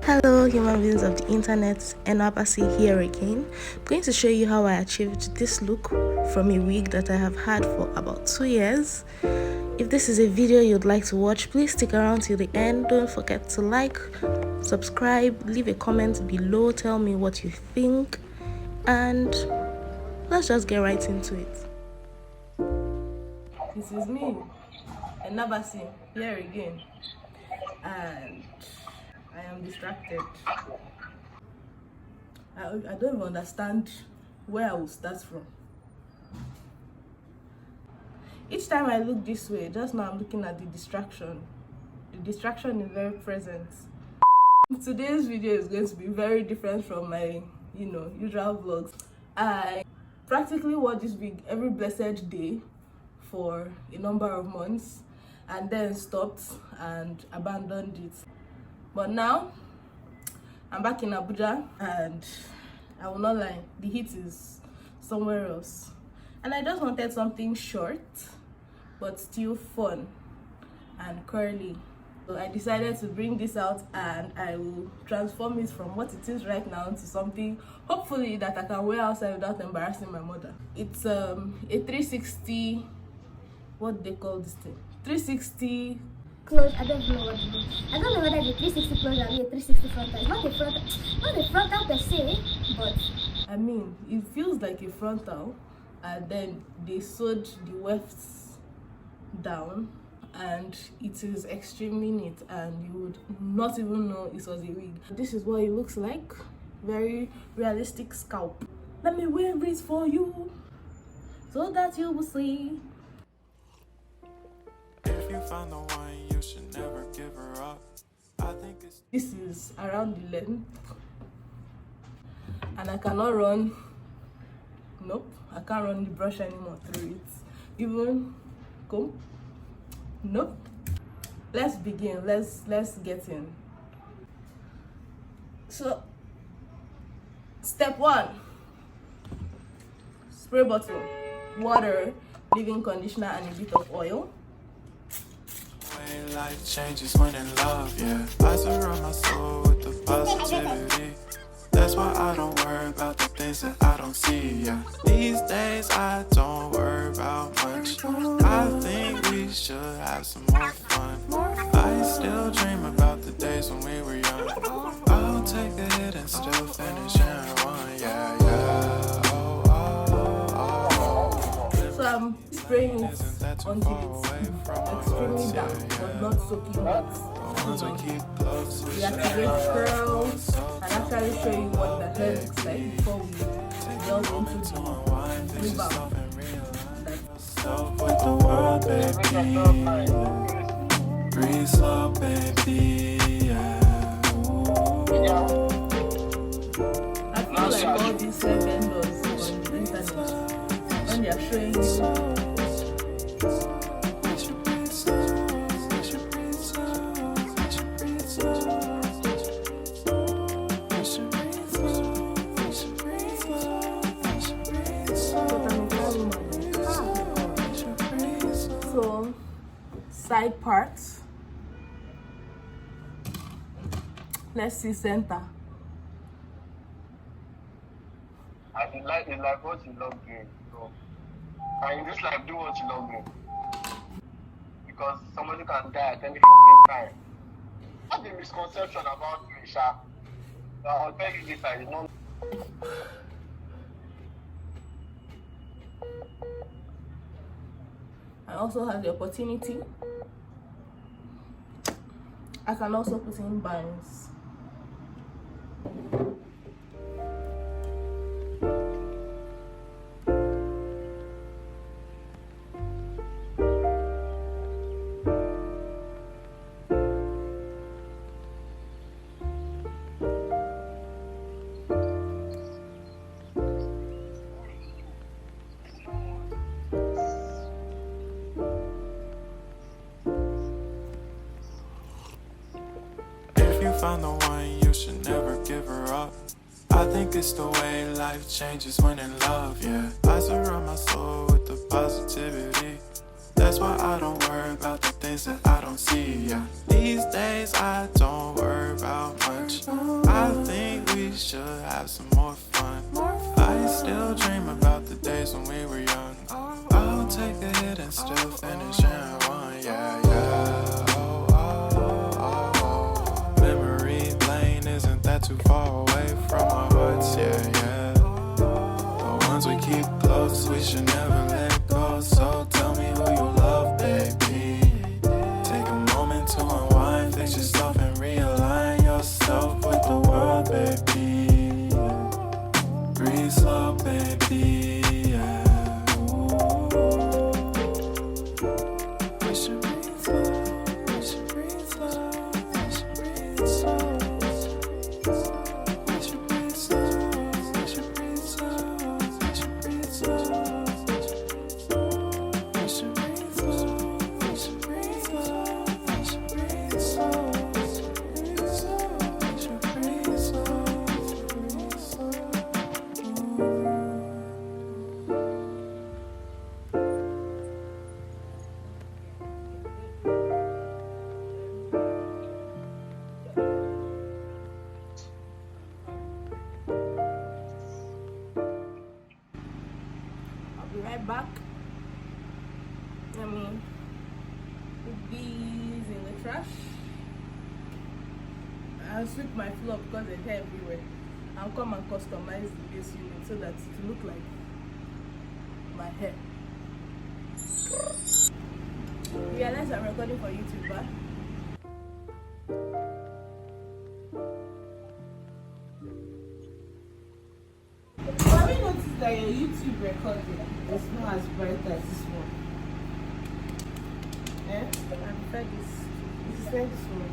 Hello human beings of the internet, and Abasi here again. I'm going to show you how I achieved this look from a wig that I have had for about 2 years. If this is a video you'd like to watch, please stick around till the end. Don't forget to like, subscribe, leave a comment below, tell me what you think, and let's just get right into it. This is me, and Abasi here again, and I am distracted. I don't even understand where I will start from. Each time I look this way, just now I'm looking at the distraction. The distraction is very present. Today's video is going to be very different from my, usual vlogs. I practically wore this wig every blessed day for a number of months and then stopped and abandoned it. But now I'm back in Abuja, and I will not lie, the heat is somewhere else, and I just wanted something short but still fun and curly. So I decided to bring this out, and I will transform it from what it is right now to something hopefully that I can wear outside without embarrassing my mother. It's a 360, what they call this thing, 360 close. I don't know what it is. I don't know whether it's a 360 close or a 360 frontal. It's not a frontal per se, but I mean, it feels like a frontal, and then they sewed the wefts down, and it is extremely neat, and you would not even know it was a wig. This is what it looks like. Very realistic scalp. Let me wear it for you so that you will see. If you find the one, you should never give her up. I think this is around the length, and I cannot run. Nope, I can't run the brush anymore through it. Even comb. Nope. Let's begin. Let's get in. So, step 1: spray bottle, water, leave-in conditioner, and a bit of oil. life changes when in love, yeah. I surround my soul with the positivity. That's why I don't worry about the things that I don't see, yeah. These days I don't worry about much. I think we should have some more fun. I still dream about the days when we were young. I'll take a hit and still finish in one, yeah, yeah. Oh, oh, oh. So I'm spraying it until it's extremely dark, but not soaking wet. We activate curls and actually show you what the hair looks like before we delve into the rebound. With the world, baby. Breathe slow, baby. Yeah. I feel like all these hair vendors on the internet, when they are showing you side parts. Let's see center. And you like what you love doing. So, and in this life, do what you love doing. Because somebody can die at any fucking time. What's the misconception about you, Isha? I'll tell you later, you know. I also have the opportunity. I can also put in bangs. Find the one, you should never give her up. I think it's the way life changes when in love, yeah. I surround my soul with the positivity. That's why I don't worry about the things that I don't see, yeah. These days I don't worry about much. I think we should have some more fun. I still dream about the days when we were young. I'll take a hit and still finish in one, yeah, yeah. Oh, oh, oh, oh. Memory lane isn't that too far away from our hearts, yeah, yeah. The ones we keep close, we should never let go. So tell me who you love, baby. Take a moment to unwind, fix yourself and realign yourself with the world, baby. Breathe slow, baby, yeah. We should breathe slow, we should breathe slow, we should breathe slow. We should breathe slow, we should breathe slow, we should breathe slow. We should breathe slow, we should breathe slow, we should breathe slow. We should breathe slow, breathe slow. I'll be right back. Let me put these in the trash. I'll sweep my floor because there's hair everywhere. I'll come and customize the base unit so that it will look like my hair. Realize I'm recording for YouTube, huh? Have you noticed that your YouTube recording is not as bright as this one? Eh? I prefer this. Prefer this one.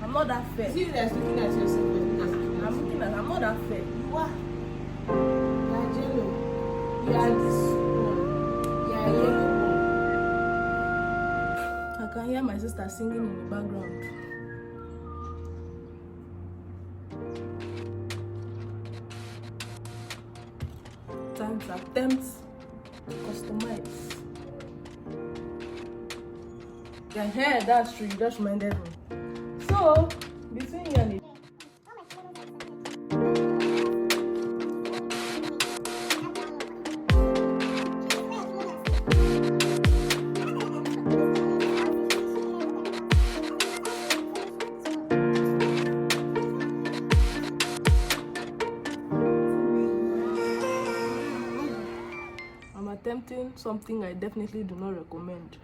I'm not that fair. See you guys looking at yourself and looking at I'm not that fair. you are. You are jello. You are this one. You are yellow one. I can hear my sister singing in the background. Time to attempt to customize. Yeah, that's true. You just reminded me. So, between you and it. I'm attempting something I definitely do not recommend.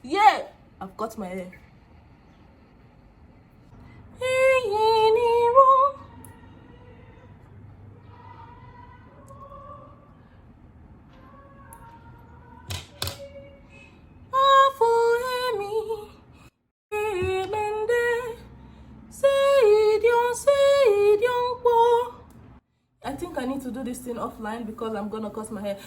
Yeah! I've cut my hair. I think I need to do this thing offline because I'm gonna cut my hair.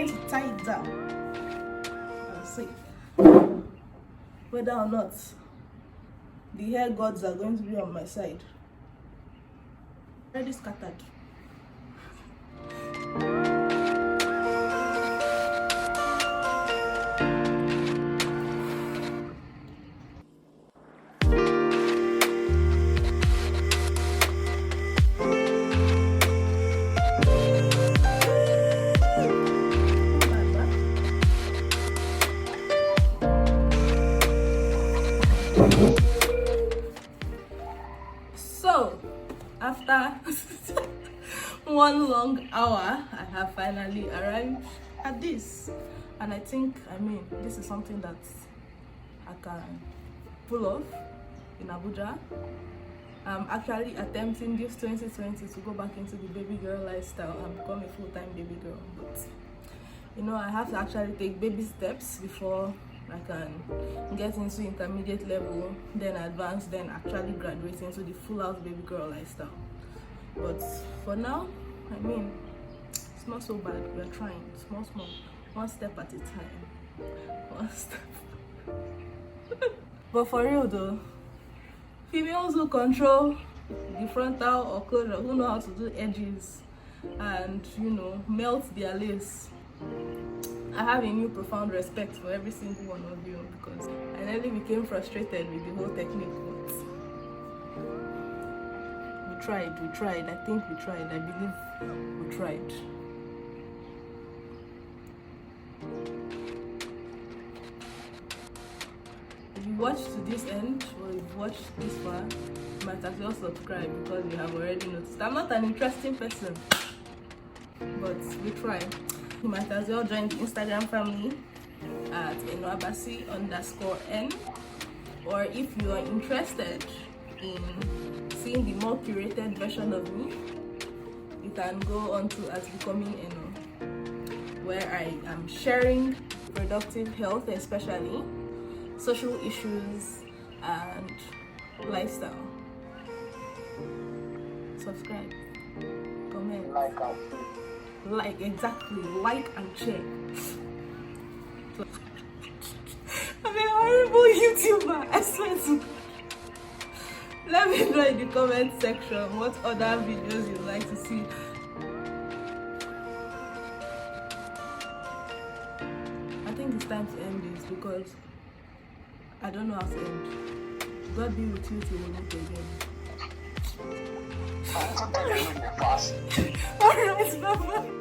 going to tie it down and see whether or not the hair gods are going to be on my side. Already scattered. So, after one long hour, I have finally arrived at this, and I think, this is something that I can pull off in Abuja. I'm actually attempting this 2020 to go back into the baby girl lifestyle and become a full-time baby girl, but I have to actually take baby steps before I can get into intermediate level, then advanced, then actually graduate into the full-out baby girl lifestyle. But for now, it's not so bad. We're trying, small, one step at a time, one step. But for real though, females who control the frontal or closure, who know how to do edges and melt their lace, I have a new profound respect for every single one of you, because I nearly became frustrated with the whole technique, but we tried. I think we tried. I believe we tried. If you watched to this end, or if you've watched this far, you might as well subscribe, because you have already noticed I'm not an interesting person, but we try. You might as well join the Instagram family at enoabasi_n, or if you are interested in seeing the more curated version of me, you can go on to As Becoming Eno, where I am sharing reproductive health, especially social issues and lifestyle. Subscribe, comment, exactly, like and share. I'm a horrible YouTuber, I swear to God. Let me know in the comment section what other videos you'd like to see. I think it's time to end this, because I don't know how to end. God be with you till we meet again. Alright, bye-bye.